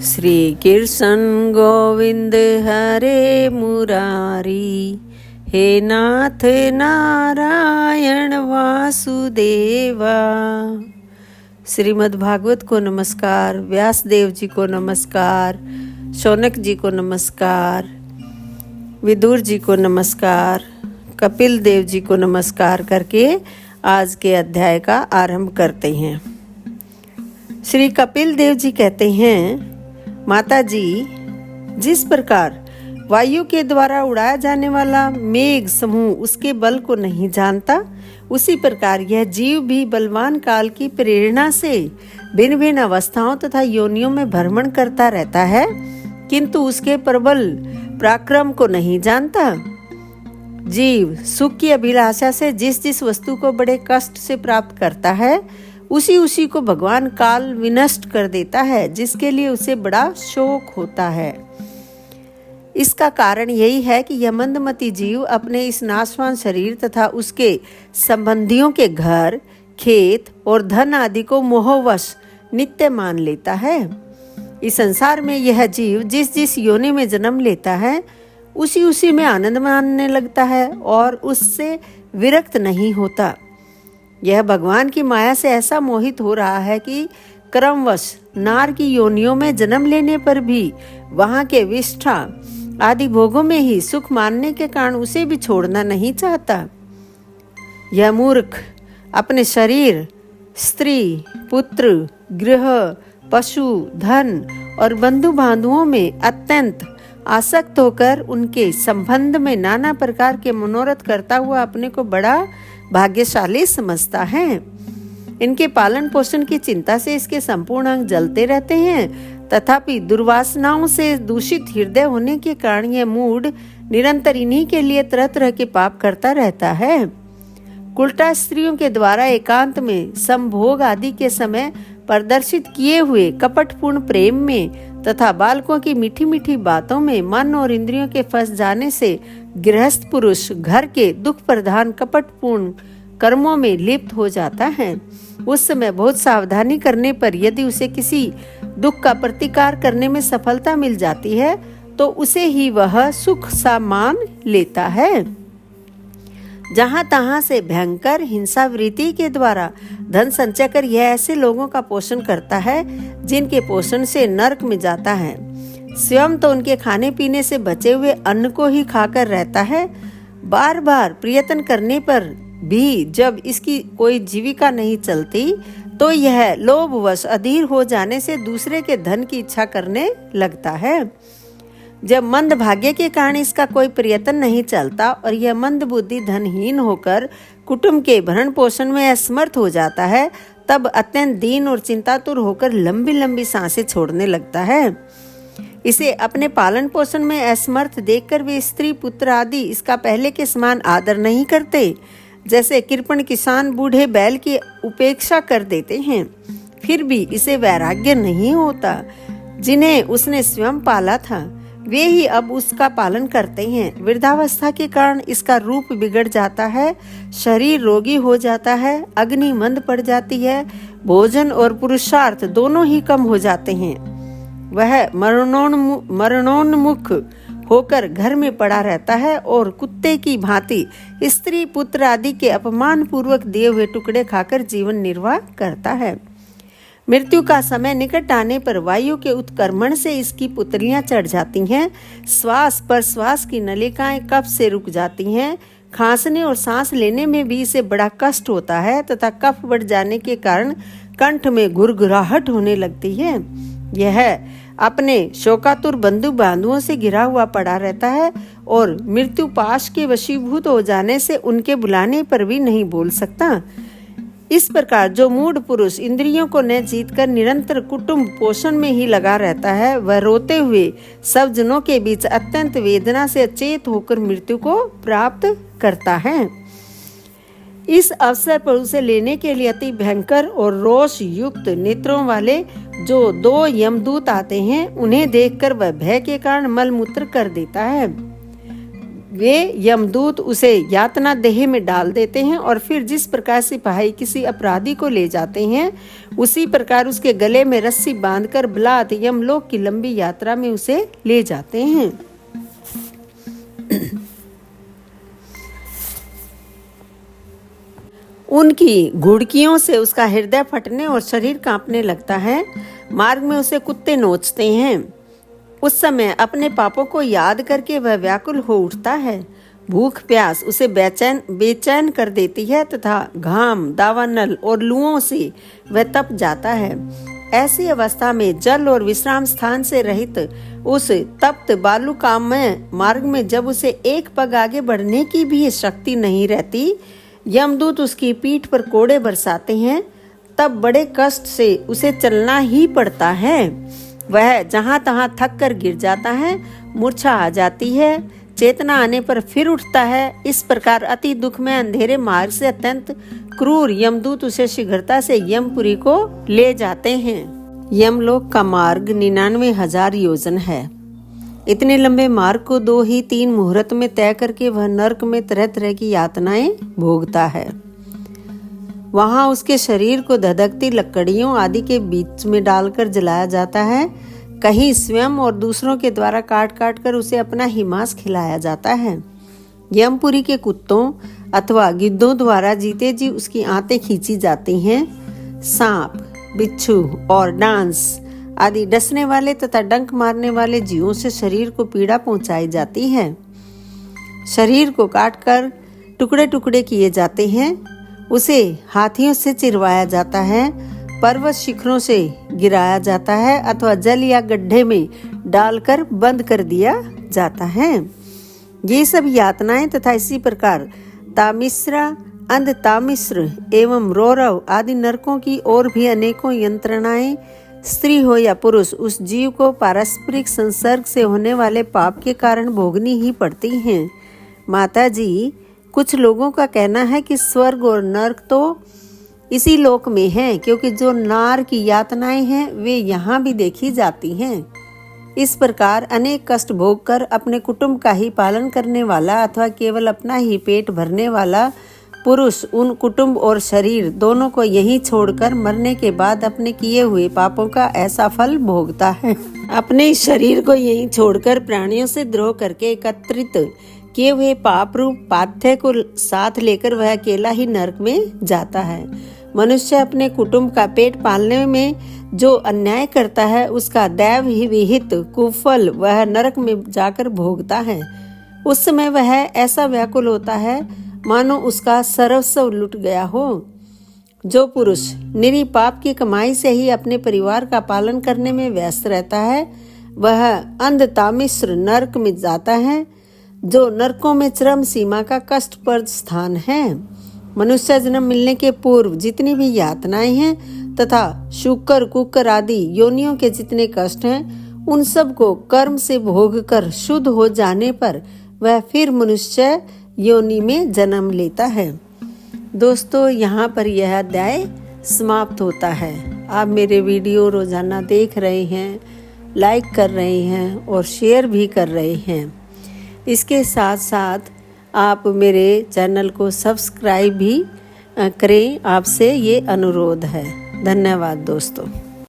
श्री कृष्ण गोविंद हरे मुरारी, हे नाथ नारायण वासुदेवा। श्रीमद् भागवत को नमस्कार, व्यासदेव जी को नमस्कार, शौनक जी को नमस्कार, विदुर जी को नमस्कार, कपिल देव जी को नमस्कार करके आज के अध्याय का आरंभ करते हैं। श्री कपिल देव जी कहते हैं, माता जी, जिस प्रकार वायु के द्वारा उड़ाया जाने वाला मेघ समूह उसके बल को नहीं जानता, उसी प्रकार यह जीव भी बलवान काल की प्रेरणा से भिन्न भिन्न अवस्थाओं तथा योनियों में भ्रमण करता रहता है, किंतु उसके प्रबल पराक्रम को नहीं जानता। जीव सुख की अभिलाषा से जिस जिस वस्तु को बड़े कष्ट से प्राप्त करता है, उसी को भगवान काल विनष्ट कर देता है, जिसके लिए उसे बड़ा शोक होता है। इसका कारण यही है कि यह मंदमती जीव अपने इस नाशवान शरीर तथा उसके संबंधियों के घर, खेत और धन आदि को मोहवश नित्य मान लेता है। इस संसार में यह जीव जिस जिस योनि में जन्म लेता है, उसी में आनंद मानने लगता है और उससे विरक्त नहीं होता। यह भगवान की माया से ऐसा मोहित हो रहा है कि क्रमवश नार की योनियों में जन्म लेने पर भी वहां के विष्ठा आदि भोगों में ही सुख मानने के कारण उसे भी छोड़ना नहीं चाहता। यह मूर्ख अपने शरीर, स्त्री, पुत्र, गृह, पशु, धन और बंधु बांधुओं में अत्यंत आसक्त होकर उनके संबंध में नाना प्रकार के मनोरथ करता हुआ अपने को बड़ा भाग्यशाली समझता है। इनके पालन पोषण की चिंता से इसके संपूर्ण अंग जलते रहते हैं, तथापि दुर्वासनाओं से दूषित हृदय होने के कारण यह मूढ़ निरंतर इन्हीं के लिए तरह तरह के पाप करता रहता है। कुलटा स्त्रियों के द्वारा एकांत में संभोग आदि के समय प्रदर्शित किए हुए कपटपूर्ण प्रेम में तथा बालकों की मीठी मीठी बातों में मन और इंद्रियों के फंस जाने से गृहस्थ पुरुष घर के दुख प्रधान कपटपूर्ण कर्मों में लिप्त हो जाता है। उस समय बहुत सावधानी करने पर यदि उसे किसी दुख का प्रतिकार करने में सफलता मिल जाती है, तो उसे ही वह सुख सा मान लेता है। जहां तहां से भयंकर हिंसा वृत्ति के द्वारा धन संचय कर यह ऐसे लोगों का पोषण करता है जिनके पोषण से नरक में जाता है। स्वयं तो उनके खाने पीने से बचे हुए अन्न को ही खाकर रहता है। बार बार प्रयत्न करने पर भी जब इसकी कोई जीविका नहीं चलती, तो यह लोभवश अधीर हो जाने से दूसरे के धन की इच्छा करने लगता है। जब मंद भाग्य के कारण इसका कोई प्रयत्न नहीं चलता और यह मंद बुद्धि धनहीन होकर कुटुंब के भरण पोषण में असमर्थ हो जाता है, तब अत्यंत दीन और चिंतातुर होकर लंबी लंबी सांसें छोड़ने लगता है। इसे अपने पालन पोषण में असमर्थ देखकर वे स्त्री पुत्र आदि इसका पहले के समान आदर नहीं करते। जैसे कृपण किसान बूढ़े बैल की उपेक्षा कर देते हैं, फिर भी इसे वैराग्य नहीं होता। जिन्हें उसने स्वयं पाला था, वे ही अब उसका पालन करते हैं। वृद्धावस्था के कारण इसका रूप बिगड़ जाता है, शरीर रोगी हो जाता है, अग्नि मंद पड़ जाती है, भोजन और पुरुषार्थ दोनों ही कम हो जाते हैं। वह मरणोन्मुख होकर घर में पड़ा रहता है और कुत्ते की भांति स्त्री पुत्र आदि के अपमान पूर्वक दिए हुए टुकड़े खाकर जीवन निर्वाह करता है। मृत्यु का समय निकट आने पर वायु के उत्कर्मण से इसकी पुतलियां चढ़ जाती हैं, श्वास पर श्वास की नलिकाएं कफ से रुक जाती हैं, खांसने और सांस लेने में भी इसे बड़ा कष्ट होता है तथा कफ बढ़ जाने के कारण कंठ में घुरघुराहट होने लगती है। यह अपने शोकातुर बंधु बांधुओं से घिरा हुआ पड़ा रहता है और मृत्यु पाश के वशीभूत हो जाने से उनके बुलाने पर भी नहीं बोल सकता। इस प्रकार जो मूढ़ पुरुष इंद्रियों को न जीतकर निरंतर कुटुंब पोषण में ही लगा रहता है, वह रोते हुए सब जनों के बीच अत्यंत वेदना से अचेत होकर मृत्यु को प्राप्त करता है। इस अवसर पर उसे लेने के लिए अति भयंकर और रोष युक्त नेत्रों वाले जो 2 यमदूत आते हैं, उन्हें देखकर वह भय के कारण मलमूत्र कर देता है। वे यमदूत उसे यातना देह में डाल देते हैं और फिर जिस प्रकार सिपाही किसी अपराधी को ले जाते हैं उसी प्रकार उसके गले में रस्सी बांधकर बलात् यमलोक की लंबी यात्रा में उसे ले जाते हैं। उनकी घुड़कियों से उसका हृदय फटने और शरीर कांपने लगता है। मार्ग में उसे कुत्ते नोचते हैं। उस समय अपने पापों को याद करके वह व्याकुल हो उठता है। भूख प्यास उसे बेचैन कर देती है तथा घाम, दावानल और लुओं से वह तप जाता है। ऐसी अवस्था में जल और विश्राम स्थान से रहित उस तप्त बालुकामय मार्ग में जब उसे एक पग आगे बढ़ने की भी शक्ति नहीं रहती, यमदूत उसकी पीठ पर कोड़े बरसाते हैं। तब बड़े कष्ट से उसे चलना ही पड़ता है। वह जहां तहां थक कर गिर जाता है, मूर्छा आ जाती है, चेतना आने पर फिर उठता है। इस प्रकार अति दुख में अंधेरे मार्ग से अत्यंत क्रूर यमदूत उसे शीघ्रता से यमपुरी को ले जाते हैं। यमलोक का मार्ग 99,000 योजन है। इतने लंबे मार्ग को 2 ही 3 मुहूर्त में तय करके वह नरक में तरह तरह की यातनाएं भोगता है। वहां उसके शरीर को धधकती लकड़ियों आदि के बीच में डालकर जलाया जाता है। कहीं स्वयं और दूसरों के द्वारा काट काट कर उसे अपना ही मांस खिलाया जाता है। यमपुरी के कुत्तों अथवा गिद्धों द्वारा जीते जी उसकी आंतें खींची जाती हैं। सांप, बिच्छू और डांस आदि डसने वाले तथा डंक मारने वाले जीवों से शरीर को पीड़ा पहुंचाई जाती है। शरीर को काटकर टुकड़े टुकड़े किए जाते हैं। उसे हाथियों से चिरवाया जाता है, पर्वत शिखरों से गिराया जाता है अथवा जल या गड्ढे में डालकर बंद कर दिया जाता है। ये सब यातनाएं तथा इसी प्रकार तामिश्रा, अंधतामिश्र एवं रौरव आदि नरकों की और भी अनेकों यंत्रणाएं स्त्री हो या पुरुष उस जीव को पारस्परिक संसर्ग से होने वाले पाप के कारण भोगनी ही पड़ती हैं। माता जी, कुछ लोगों का कहना है कि स्वर्ग और नरक तो इसी लोक में हैं, क्योंकि जो नार की यातनाएं हैं वे यहाँ भी देखी जाती हैं। इस प्रकार अनेक कष्ट भोगकर अपने कुटुंब का ही पालन करने वाला अथवा केवल अपना ही पेट भरने वाला पुरुष उन कुटुंब और शरीर दोनों को यहीं छोड़कर मरने के बाद अपने किए हुए पापों का ऐसा फल भोगता है। अपने शरीर को यहीं छोड़कर प्राणियों से द्रोह करके एकत्रित किए हुए पाप रूप पाथ्य को साथ लेकर वह अकेला ही नरक में जाता है। मनुष्य अपने कुटुंब का पेट पालने में जो अन्याय करता है उसका दैव ही विहित कुफल वह नरक में जाकर भोगता है। उस समय वह ऐसा व्याकुल होता है मानो उसका सर्वस्व लुट गया हो। जो पुरुष निरी पाप की कमाई से ही अपने परिवार का पालन करने में व्यस्त रहता है वह अंधतामिश्र नरक में जाता है, जो नरकों में चरम सीमा का कष्टप्रद स्थान है। मनुष्य जन्म मिलने के पूर्व जितनी भी यातनाएं हैं तथा शुकर कुकर आदि योनियों के जितने कष्ट हैं उन सब को कर्म से भोग कर शुद्ध हो जाने पर वह फिर मनुष्य योनि में जन्म लेता है। दोस्तों, यहाँ पर यह अध्याय समाप्त होता है। आप मेरे वीडियो रोजाना देख रहे हैं, लाइक कर रहे हैं और शेयर भी कर रहे हैं। इसके साथ साथ आप मेरे चैनल को सब्सक्राइब भी करें, आपसे ये अनुरोध है। धन्यवाद दोस्तों।